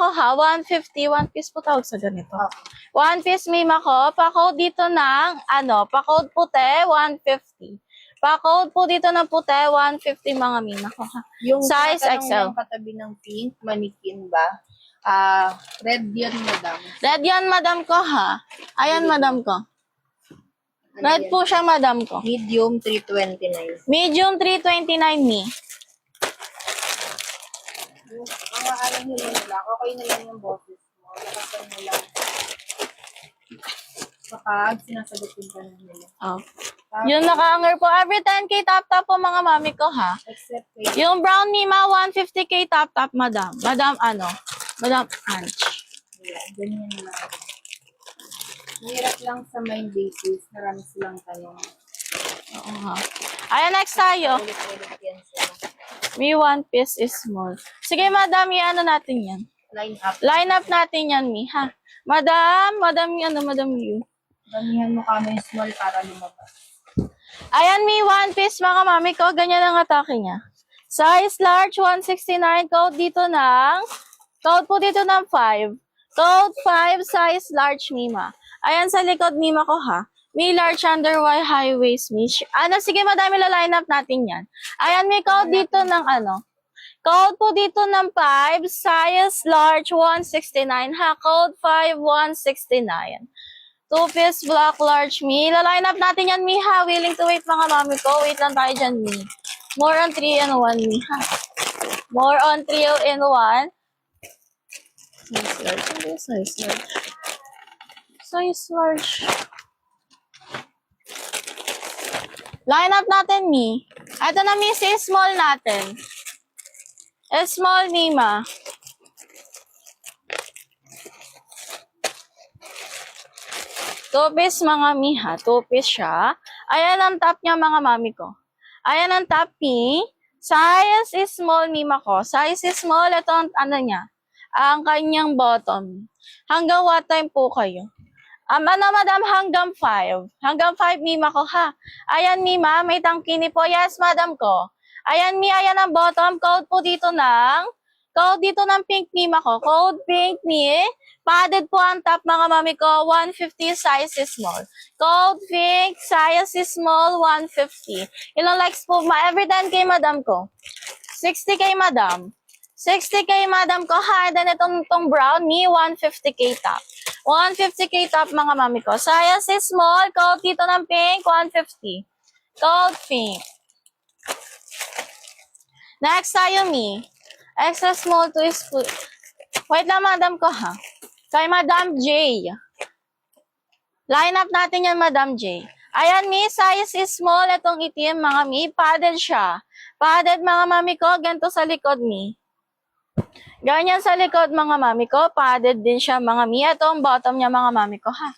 ko ha, 150, 1 piece po tawag sa ganito. 1 piece Mima ko, pa-code dito ng, pa-code puti, 150. Pa-code po dito ng puti, 150 mga Mima ko ha. Yung Size XL. Yung katabi ng pink, manikin ba? Red yun, madam. Red yan, madam ko ha. Ayan, madam ko. Red po siya, madam ko. Medium, 329. Medium, 329 Mi. Yung mga ano nila lang, okay na lang yung boses mo. Nakasal mo lang. Kapag sinasagot yung tanong nila. Oh. Yung naka-hanger po. Every 10K top-top po mga mami ko ha. Except kay Yung brown Mima, 150K top-top, madam. Madam Anch. ganyan lang. Mahirap lang sa mind basis. Marami silang tanong. Oo ha. Ayan, next tayo. Ulit-ulit yan sila. Mi 1 piece is small. Sige, madam, ano natin yan? Line up. Line up natin yan, Mi, ha? Madam, madam you. Damihan mo kami yung small para lumabas. Ayan, Mi 1 piece, mga mami ko. Ganyan ang atake niya. Size large, 169. Code po dito ng 5. Code 5, size large, Mima. Ayan sa likod, Mima ko, ha? Mi large under Y high waist, Mi. Sige, madami line up natin yan. Ayan, may code dito ng Code po dito ng 5, size large, 169, ha? Code 5, 169. 2-piece black large, Mi. Line up natin yan, Mi, ha? Willing to wait, mga mami ko. Wait lang tayo dyan, Mi. More on 3 and 1, Mi, ha? More on 3 and 1. Size large. Ano yung size large? Size large. Line up natin, Mi. Ito na, Mi, si small natin. Small, Mima. Two-piece, mga Mi, ha. Two-piece siya. Ayan ang top niya, mga mami ko. Ayan ang top, Mi. Size is small, Mima ko. Size is small. Ito ang niya. Ang kanyang bottom. Hanggang what time po kayo? Madam, hanggang 5. Hanggang 5, Mima ko, ha? Ayan, Mima, may tangkini po. Yes, madam ko. Ayan, Mi, ayan ang bottom. Code dito ng pink, Mima ko. Code pink, Mi. Padded po ang top, mga mami ko. 150, size is small. Code pink, size is small, 150. Ilang likes po? Every 10K, madam ko. 60K, madam. 60K, madam ko, ha? And then itong brown, Mi, 150K top. 150K top, mga mami ko. Size is small. Code dito ng pink, 150. Code pink. Next tayo, Mi. Extra small to is full. Wait lang, madam ko, ha? Kay Madam J. Line up natin yan, Madam J. Ayan, Mi. Size is small. Itong itim, mga Mi. Padded siya. Padded, mga mami ko. Ganito sa likod, Mi. Ganyan sa likod, mga mami ko. Padded din siya, mga Mi. Ito ang bottom niya, mga mami ko, ha?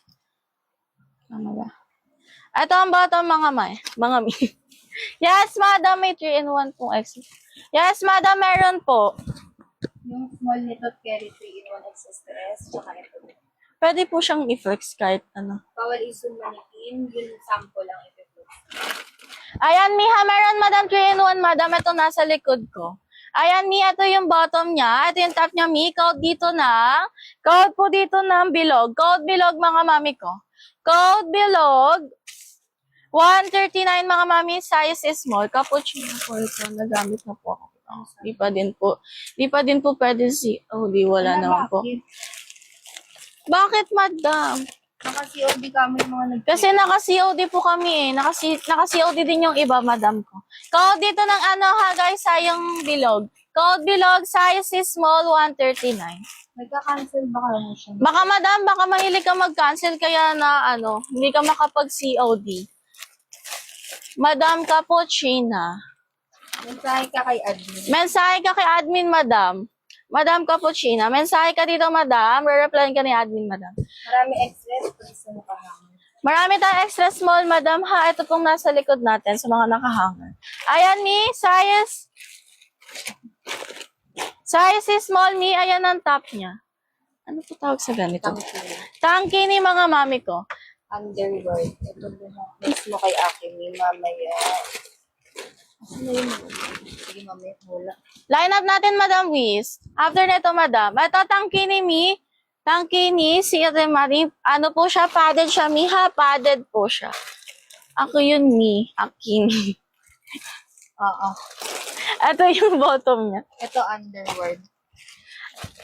Ano ba? Ito ang bottom, mga Mi. Yes, madam. May 3 in 1 pong extra. Yes, madam. Meron po. Yung small nito, carry 3 in 1 excess stress, tsaka ito. Pwede po siyang i-flex kahit ano. Bawal isang manikin, yung sample lang ito. Ayan, Mi, ha? Meron, madam. 3 in 1, madam. Ito nasa likod ko. Ayan, Mi. Ito yung bottom niya. Ito yung top niya, Mi. Code po dito ng bilog. Code bilog, mga mami ko. Code bilog. 139, mga mami. Size is small. Cappuccino po ito. Nagamit na po ako. Di pa din po pwede wala naman po. Bakit, madam? Naka-COD kami mga Kasi naka-COD po kami eh. Naka-COD din yung iba, madam ko. Code dito ng guys, sayang bilog. Code bilog, size is small, 139. Nagka-cancel ba kayo siya? Baka, madam, baka mahilig ka mag-cancel kaya na hindi ka makapag-COD. Madam Cappuccina. Mensahe ka kay admin. Mensahe ka kay admin, madam. Madam Cappuccina. Mensahe ka dito, madam. Re-replyan ka ni admin, madam. Marami express, please sa nakahangan. Marami tayong extra small, madam, ha. Ito pong nasa likod natin sa mga nakahanger. Ayan, Mi. Size is small, Mi. Ayan ang top niya. Ano po tawag sa ganito? Tangki ni mga mami ko. Underwear. Ito mismo kay Aki, may mamaya. Ano yun? Sige, mamaya. Wala. Line up natin, Madam Wiz. After nito, Madam. Ito, tangki ni Mi. Tangki ni si Ate Marie. Ano po siya? Padded siya, Mi, ha? Padded po siya. Ako yun, Mi. Akin. Oo. Ito yung bottom niya. Ito, underwear.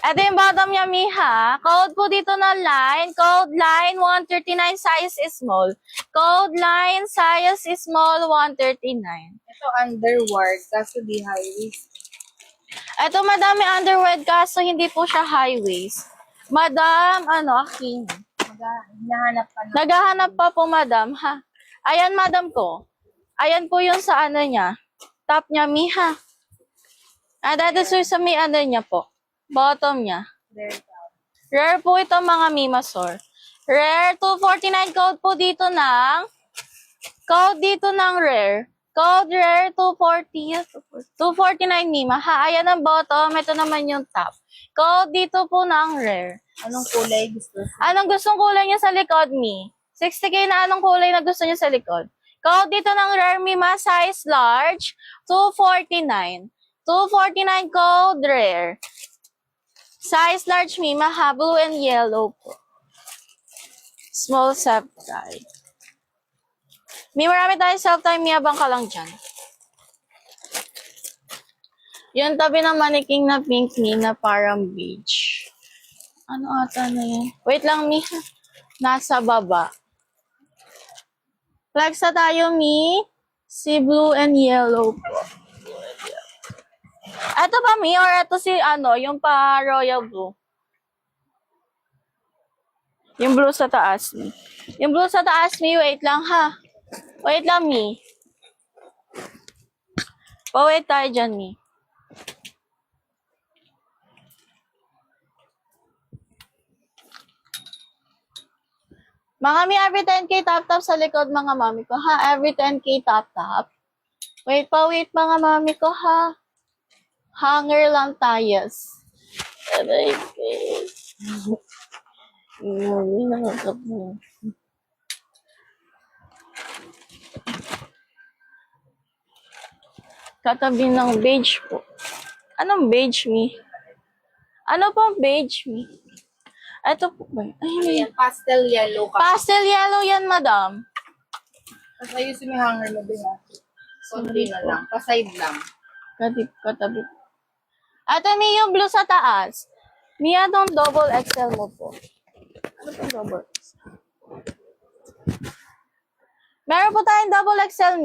Ito yung bottom niya, Mi, ha? Code po dito na line. Code line 139, size is small. Code line, size is small, 139. Ito, underwear. Kaso di high waist. Ito, Madam, may underwear kaso hindi po siya high waist. Madam, Akin. Hinahanap ka na. Naghahanap pa po, Madam, ha? Ayan, Madam ko. Ayan po yung sa niya. Top niya, Mi, ha? That is sa may niya po. Bottom niya. There ka. Rare po ito, mga Mimasor. Rare 249 code po dito ng rare. Code rare 249 Mima. Ha, ayan ang bottom. Ito naman yung top. Code dito po ng rare. Anong kulay gusto? Anong gustong kulay niya sa likod, Mi? 60K na anong kulay na gusto niya sa likod? Code dito ng rare, Mima. Size large. 249. 249 code rare. Size large, Mima, ha? Blue and yellow po. Small self-tie. Mi, marami tayong self-tie. Mi, abang ka lang dyan. Yung tabi ng maniking na pink, Mi, na parang beige. Ano ata na yan? Wait lang, Mi. Nasa baba. Flex na tayo, Mi. Si blue and yellow po. Ito ba, Mi? Or ito si, yung pa royal blue? Yung blue sa taas, Mi. Yung blue sa taas, Mi. Wait lang, ha? Wait lang, Mi. Pa-wait tayo dyan, Mi. Mga Mi, every 10K tap-tap sa likod, mga mami ko, ha? Every 10K tap-tap. Wait, pa-wait, mga mami ko, ha? Hanger lang tayas. Aray, guys. Hindi nakakap mo. Katabi ng beige po. Anong beige, Mi? Ano pong beige, Mi? Ito po ba? Ay, Ayan, pastel yellow ka. pastel yellow yan, Madam. Tapos ayusin mo yung hanger mo din, ha? Konti na lang. Pa-side lang. Katabi. Ito, Mi, yung blue sa taas. Mi, anong double XL mo po? Ano pong double XL? Meron po tayong double XL, Mi.